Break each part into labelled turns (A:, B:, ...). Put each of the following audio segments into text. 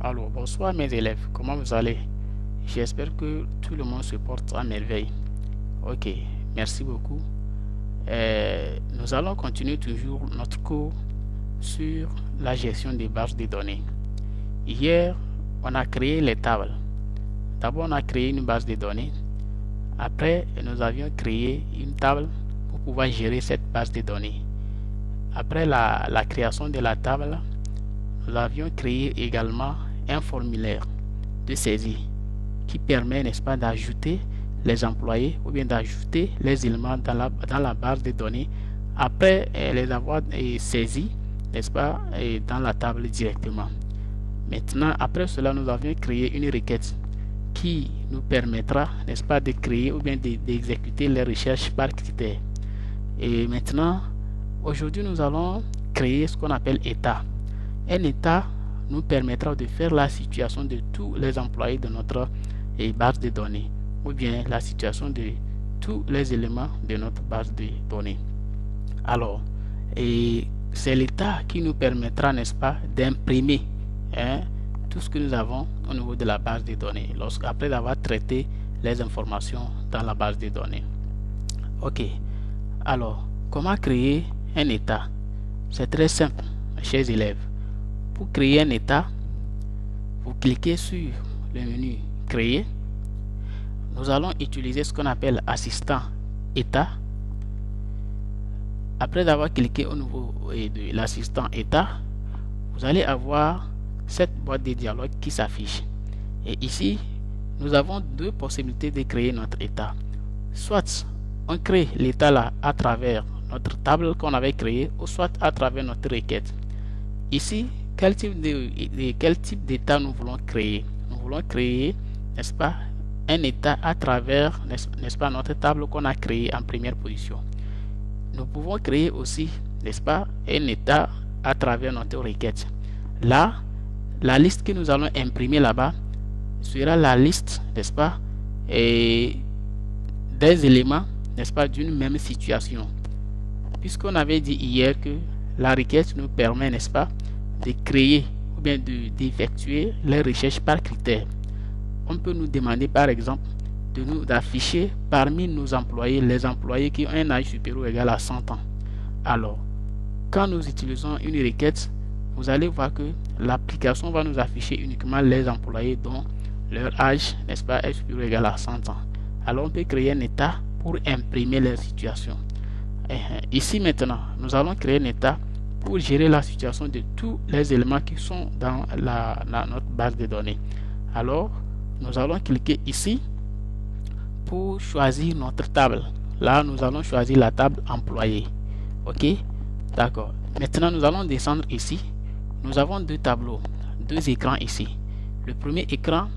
A: Alors, bonsoir mes élèves, comment vous allez? J'espère que tout le monde se porte à merveille. Ok, merci beaucoup. Nous allons continuer toujours notre cours sur la gestion des bases de données. Hier, on a créé les tables. D'abord, on a créé une base de données. Après, nous avions créé une table pour pouvoir gérer cette base de données. Après la création de la table, nous avions créé également un formulaire de saisie qui permet, n'est-ce pas, d'ajouter les employés ou bien d'ajouter les éléments dans la base de données après les avoir saisis, n'est-ce pas, dans la table directement. Maintenant, après cela, nous avions créé une requête qui nous permettra, n'est-ce pas, de créer ou bien d'exécuter les recherches par critères. Et maintenant, aujourd'hui, nous allons créer ce qu'on appelle état. Un état nous permettra de faire la situation de tous les employés de notre base de données ou bien la situation de tous les éléments de notre base de données. Alors, c'est l'état qui nous permettra, n'est-ce pas, d'imprimer tout ce que nous avons au niveau de la base de données après avoir traité les informations dans la base de données. Ok, alors, comment créer un état? C'est très simple, mes chers élèves. Pour créer un état, vous cliquez sur le menu créer. Nous allons utiliser ce qu'on appelle assistant état. Après avoir cliqué au niveau de l'assistant état, vous allez avoir cette boîte de dialogue qui s'affiche. Et ici, nous avons deux possibilités de créer notre état. Soit on crée l'état là à travers notre table qu'on avait créée, ou soit à travers notre requête. Ici, quel type d'état nous voulons créer? Nous voulons créer, n'est-ce pas, un état à travers, n'est-ce pas, notre table qu'on a créée en première position. Nous pouvons créer aussi, n'est-ce pas, un état à travers notre requête. Là, la liste que nous allons imprimer là-bas sera la liste, n'est-ce pas, et des éléments, n'est-ce pas, d'une même situation. Puisqu'on avait dit hier que la requête nous permet, n'est-ce pas, de créer ou bien d'effectuer les recherches par critères. On peut nous demander par exemple d'afficher parmi nos employés les employés qui ont un âge supérieur ou égal à 100 ans. Alors, quand nous utilisons une requête, vous allez voir que l'application va nous afficher uniquement les employés dont leur âge, n'est-ce pas, est supérieur ou égal à 100 ans. Alors on peut créer un état pour imprimer leur situation. Ici maintenant, nous allons créer un état pour gérer la situation de tous les éléments qui sont dans notre base de données. Alors, nous allons cliquer ici pour choisir notre table. Là, nous allons choisir la table employé. Ok, d'accord. Maintenant, nous allons descendre ici. Nous avons deux tableaux, deux écrans ici. Le premier écran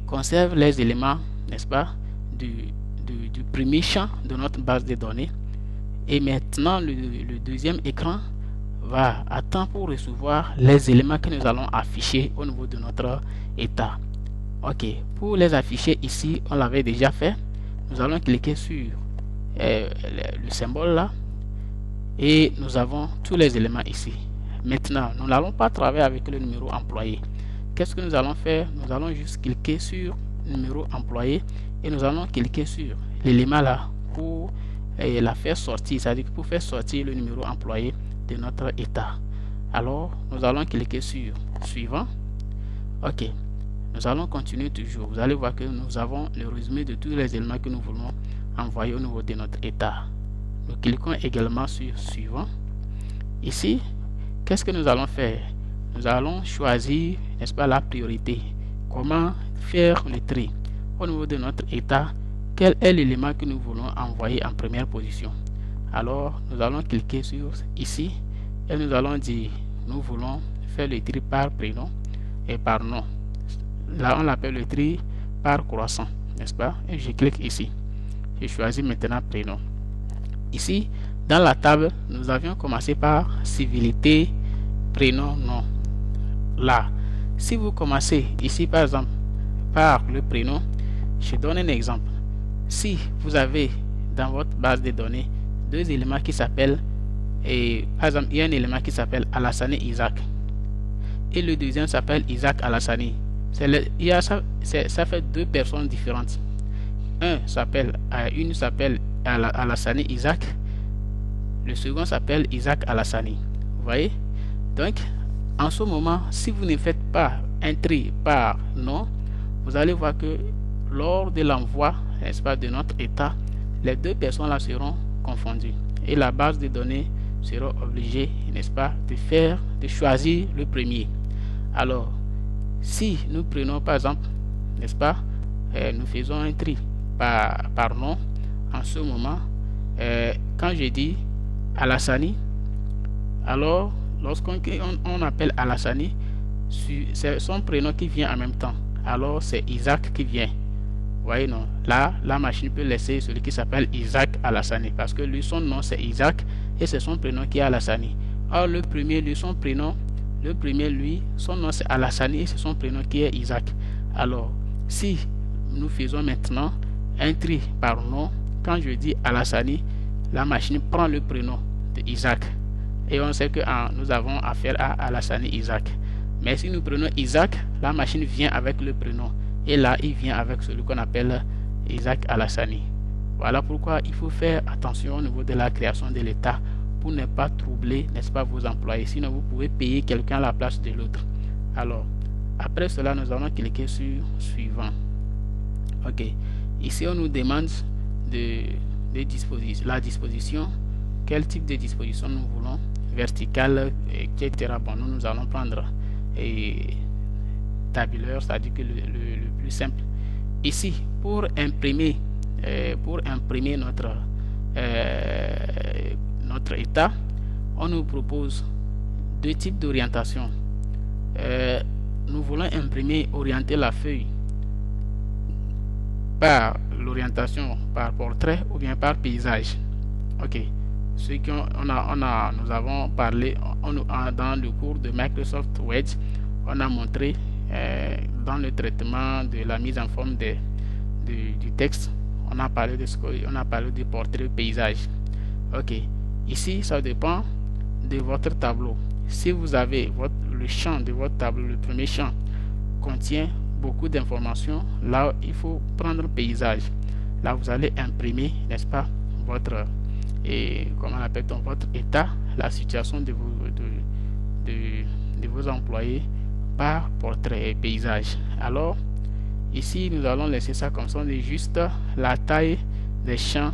A: conserve les éléments, n'est-ce pas, du premier champ de notre base de données. Et maintenant, le deuxième écran va attendre pour recevoir les éléments que nous allons afficher au niveau de notre état. Ok, pour les afficher ici, on l'avait déjà fait. Nous allons cliquer sur le symbole là et nous avons tous les éléments ici. Maintenant, nous n'allons pas travailler avec le numéro employé. Qu'est-ce que nous allons faire? Nous allons juste cliquer sur le numéro employé et nous allons cliquer sur l'élément là pour la faire sortir, c'est-à-dire pour faire sortir le numéro employé de notre état. Alors, nous allons cliquer sur suivant. Ok, nous allons continuer toujours. Vous allez voir que nous avons le résumé de tous les éléments que nous voulons envoyer au niveau de notre état. Nous cliquons également sur suivant. Ici, qu'est-ce que nous allons faire? Nous allons choisir, n'est-ce pas, la priorité. Comment faire le tri au niveau de notre état? Quel est l'élément que nous voulons envoyer en première position? Alors, nous allons cliquer sur ici et nous allons dire, nous voulons faire le tri par prénom et par nom. Là, on l'appelle le tri par croissant, n'est-ce pas? Et je clique ici. Je choisis maintenant prénom. Ici, dans la table, nous avions commencé par civilité, prénom, nom. Là, si vous commencez ici, par exemple, par le prénom, je donne un exemple. Si vous avez dans votre base de données deux éléments qui s'appellent, par exemple, il y a un élément qui s'appelle Alassane Isaac. et le deuxième s'appelle Isaac Alassani. Ça fait deux personnes différentes. Une s'appelle Alassani Isaac, le second s'appelle Isaac Alassani. Vous voyez? Donc, en ce moment, si vous ne faites pas un tri par nom, vous allez voir que lors de l'envoi, n'est-ce pas, de notre état, les deux personnes là seront confondues et la base de données sera obligée, n'est-ce pas, de choisir le premier. Alors, si nous prenons par exemple, n'est-ce pas, nous faisons un tri par nom, en ce moment, quand je dis Alassani, alors lorsqu'on appelle Alassani, c'est son prénom qui vient en même temps. Alors c'est Isaac qui vient. Vous voyez, non? Là, la machine peut laisser celui qui s'appelle Isaac Alassani parce que lui, son nom c'est Isaac et c'est son prénom qui est Alassani. Or, le premier, lui, son nom c'est Alassani et c'est son prénom qui est Isaac. Alors, si nous faisons maintenant un tri par nom, quand je dis Alassani, la machine prend le prénom de Isaac. Et on sait que nous avons affaire à Alassani Isaac. Mais si nous prenons Isaac, la machine vient avec le prénom. Et là, il vient avec celui qu'on appelle Isaac Alassani. Voilà pourquoi il faut faire attention au niveau de la création de l'état pour ne pas troubler, n'est-ce pas, vos employés. Sinon, vous pouvez payer quelqu'un à la place de l'autre. Alors, après cela, nous allons cliquer sur Suivant. Ok. Ici, on nous demande la disposition. Quel type de disposition nous voulons? Verticale, etc. Bon, nous allons prendre tabulaire, c'est-à-dire que le plus simple. Ici, pour imprimer notre état, on nous propose deux types d'orientation. Nous voulons orienter la feuille par l'orientation par portrait ou bien par paysage. Ok. Nous avons parlé dans le cours de Microsoft Word, on a montré dans le traitement de la mise en forme du texte, on a parlé de portrait paysage. Ok. Ici, ça dépend de votre tableau. Si vous avez le champ de votre tableau, le premier champ contient beaucoup d'informations, là il faut prendre paysage. Là vous allez imprimer, n'est-ce pas, votre état, la situation de vos employés par portrait et paysage. Alors ici nous allons laisser ça comme ça, on est juste la taille des champs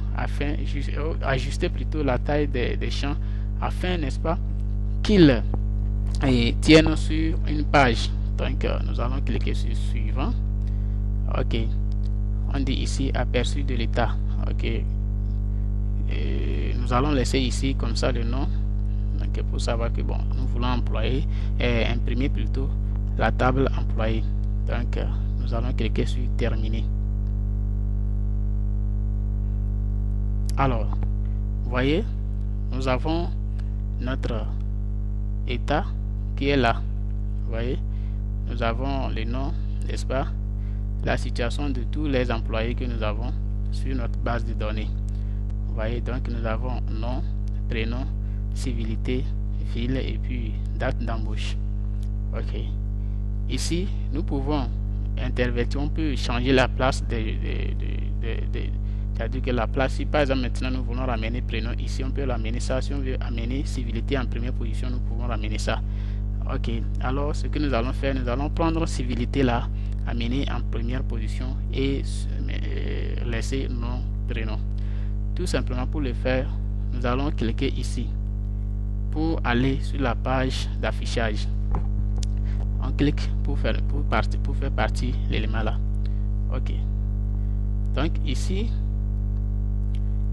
A: ajuster plutôt la taille des champs afin, n'est-ce pas, qu'ils tiennent sur une page. Donc nous allons cliquer sur Suivant. Ok. On dit ici aperçu de l'état. Ok. Nous allons laisser ici comme ça le nom. Donc pour savoir que bon, nous voulons imprimer plutôt la table employée. Donc nous allons cliquer sur Terminer. Alors, vous voyez, nous avons notre état qui est là. Vous voyez, nous avons le nom, n'est-ce pas, la situation de tous les employés que nous avons sur notre base de données. Vous voyez, donc nous avons nom, prénom, civilité, ville et puis date d'embauche. Ok. Ici, nous pouvons intervertir, on peut changer la place c'est-à-dire que la place, si par exemple maintenant nous voulons ramener prénom, ici on peut ramener ça. Si on veut amener civilité en première position, nous pouvons ramener ça. Ok, alors ce que nous allons faire, nous allons prendre civilité là, amener en première position et laisser nom, prénom. Tout simplement pour le faire, nous allons cliquer ici pour aller sur la page d'affichage. On clique pour faire partie l'élément là. Ok. Donc ici,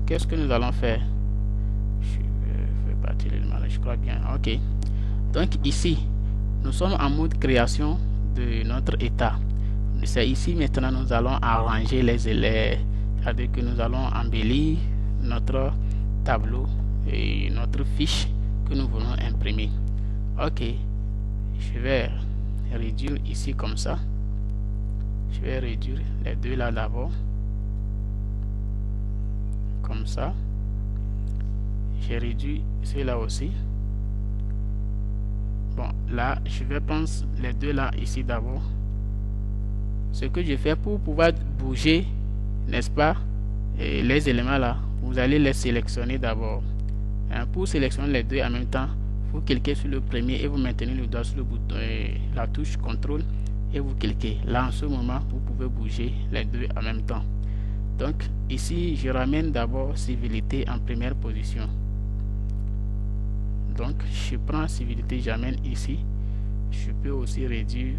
A: qu'est-ce que nous allons faire? Je fais partie l'élément là, je crois bien. Ok. Donc ici, nous sommes en mode création de notre état. C'est ici maintenant nous allons arranger les élèves, c'est-à-dire que nous allons embellir notre tableau et notre fiche que nous voulons imprimer. Ok, je vais réduire ici comme ça. Je vais réduire les deux là d'abord, comme ça. J'ai réduit ceux-là aussi. Bon, là, je vais prendre les deux là, ici d'abord. Ce que je fais pour pouvoir bouger, n'est-ce pas, et les éléments là, vous allez les sélectionner d'abord. Pour sélectionner les deux en même temps, vous cliquez sur le premier et vous maintenez le doigt sur le bouton, la touche CTRL et vous cliquez. Là, en ce moment, vous pouvez bouger les deux en même temps. Donc, ici, je ramène d'abord civilité en première position. Donc, je prends civilité, j'amène ici. Je peux aussi réduire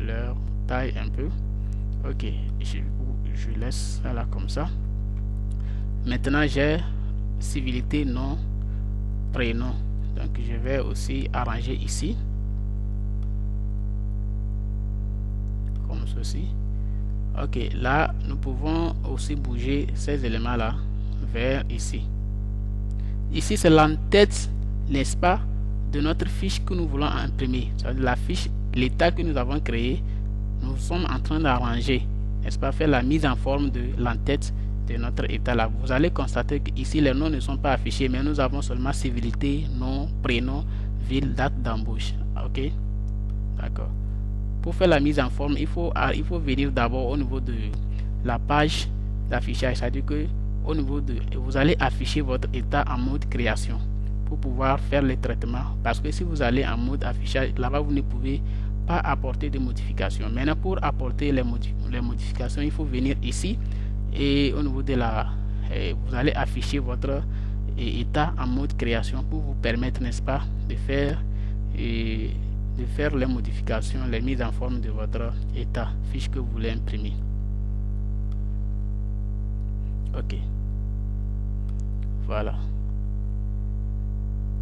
A: leur taille un peu. Ok, je laisse ça là comme ça. Maintenant, j'ai civilité, nom, prénom. Donc, je vais aussi arranger ici. Comme ceci. Ok, là, nous pouvons aussi bouger ces éléments-là vers ici. Ici, c'est l'entête, n'est-ce pas, de notre fiche que nous voulons imprimer. C'est-à-dire la fiche, l'état que nous avons créé, nous sommes en train d'arranger, n'est-ce pas, faire la mise en forme de l'entête de notre état là. Vous allez constater qu'ici, les noms ne sont pas affichés, mais nous avons seulement civilité, nom, prénom, ville, date d'embauche. Ok, d'accord. Pour faire la mise en forme, il faut venir d'abord au niveau de la page d'affichage. C'est-à-dire que au niveau de, vous allez afficher votre état en mode création pour pouvoir faire les traitements. Parce que si vous allez en mode affichage, là-bas, vous ne pouvez pas apporter de modifications. Maintenant, pour apporter les modifications, il faut venir ici et au niveau de la... vous allez afficher votre état en mode création pour vous permettre, n'est-ce pas, de faire les modifications, les mises en forme de votre état, fiche que vous voulez imprimer. Ok. Voilà.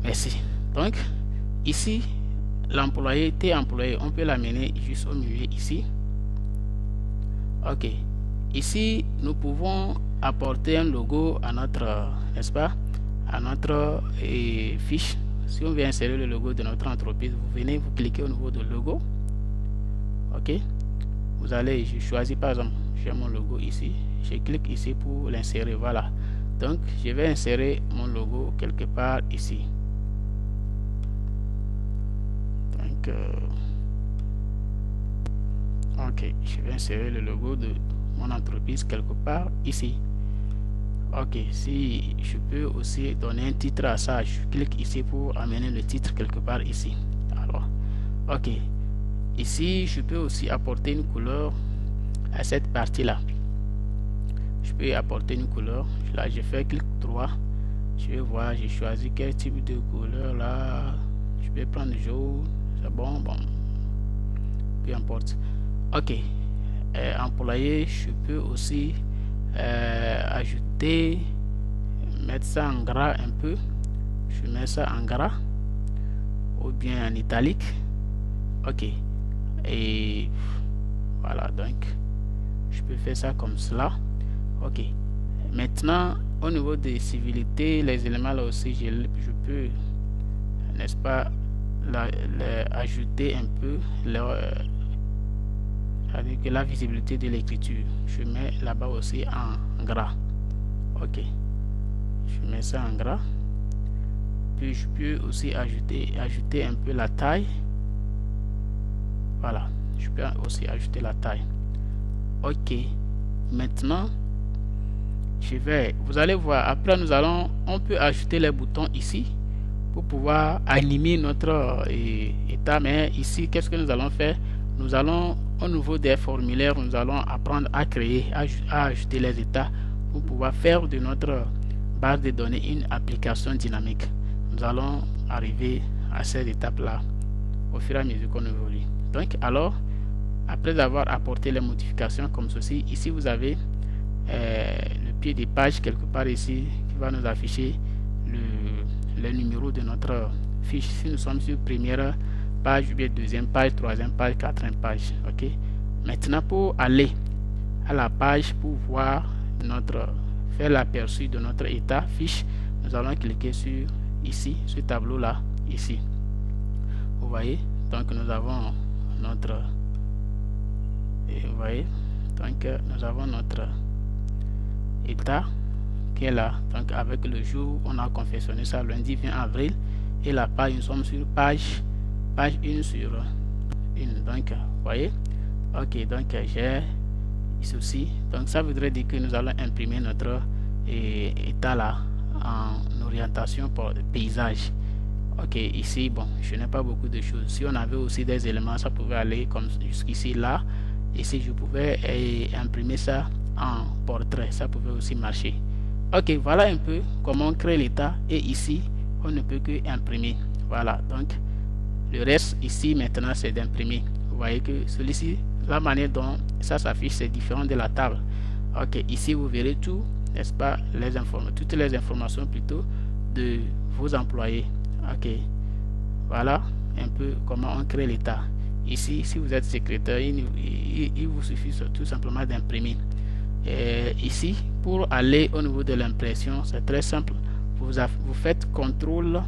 A: Merci. Donc, ici, l'employé, employé, on peut l'amener juste au milieu ici. Ok. Ici, nous pouvons apporter un logo à notre, n'est-ce pas, à notre fiche. Si on veut insérer le logo de notre entreprise, vous venez, vous cliquez au niveau de logo. Ok. Vous allez, je choisis par exemple, j'ai mon logo ici. Je clique ici pour l'insérer. Voilà. Donc, je vais insérer mon logo quelque part ici. Donc, ok, je vais insérer le logo de mon entreprise quelque part ici. Ok, si je peux aussi donner un titre à ça, je clique ici pour amener le titre quelque part ici. Alors, ok, ici je peux aussi apporter une couleur à cette partie là. Je peux apporter une couleur. Là, je fais clic droit. Je vais voir, j'ai choisi quel type de couleur là. Je peux prendre jaune. C'est bon, bon. Peu importe. Ok. Employé, je peux aussi ajouter, mettre ça en gras un peu. Je mets ça en gras ou bien en italique. Ok. Et voilà, donc je peux faire ça comme cela. Ok. Maintenant, au niveau des civilités, les éléments là aussi, je peux, n'est-ce pas, ajouter un peu avec la visibilité de l'écriture. Je mets là-bas aussi en gras. Ok. Je mets ça en gras. Puis je peux aussi ajouter un peu la taille. Voilà. Je peux aussi ajouter la taille. Ok. Maintenant, vous allez voir, après on peut ajouter les boutons ici pour pouvoir animer notre état. Mais ici, qu'est-ce que nous allons faire? Nous allons, au niveau des formulaires, nous allons apprendre à créer, à ajouter les états pour pouvoir faire de notre base de données une application dynamique. Nous allons arriver à cette étape-là au fur et à mesure qu'on évolue. Donc, alors, après avoir apporté les modifications comme ceci, ici vous avez le pied des pages quelque part ici qui va nous afficher le numéro de notre fiche. Si nous sommes sur première page, ou bien deuxième page, troisième page, quatrième page. Ok. Maintenant, pour aller à la page pour voir faire l'aperçu de notre état fiche, nous allons cliquer sur ici, ce tableau là, ici. Vous voyez, donc nous avons notre, et vous voyez, donc nous avons notre état qui est là. Donc avec le jour, on a confectionné ça lundi 20 avril et la page, nous sommes sur page page 1 sur 1. Donc, vous voyez, ok, donc j'ai ceci. Donc, ça voudrait dire que nous allons imprimer notre état là en orientation pour paysage. Ok, ici, bon, je n'ai pas beaucoup de choses. Si on avait aussi des éléments, ça pouvait aller comme jusqu'ici là. Et si je pouvais imprimer ça en portrait, ça pouvait aussi marcher. Ok, voilà un peu comment on crée l'état. Et ici, on ne peut que imprimer. Voilà, donc le reste ici maintenant, c'est d'imprimer. Vous voyez que celui-ci, la manière dont ça s'affiche, c'est différent de la table. Ok, ici, vous verrez tout, n'est-ce pas, toutes les informations plutôt de vos employés. Ok, voilà un peu comment on crée l'état. Ici, si vous êtes secrétaire, il vous suffit tout simplement d'imprimer. Ici, pour aller au niveau de l'impression, c'est très simple. Vous faites CTRL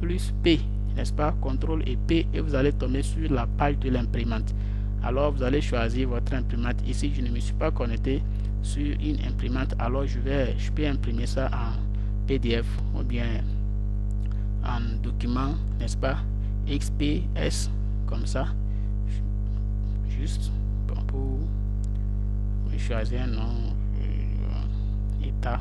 A: plus P, n'est-ce pas? CTRL et P, et vous allez tomber sur la page de l'imprimante. Alors, vous allez choisir votre imprimante. Ici, je ne me suis pas connecté sur une imprimante, alors je peux imprimer ça en PDF ou bien en document, n'est-ce pas, XPS, comme ça, juste pour choisir un nom, état.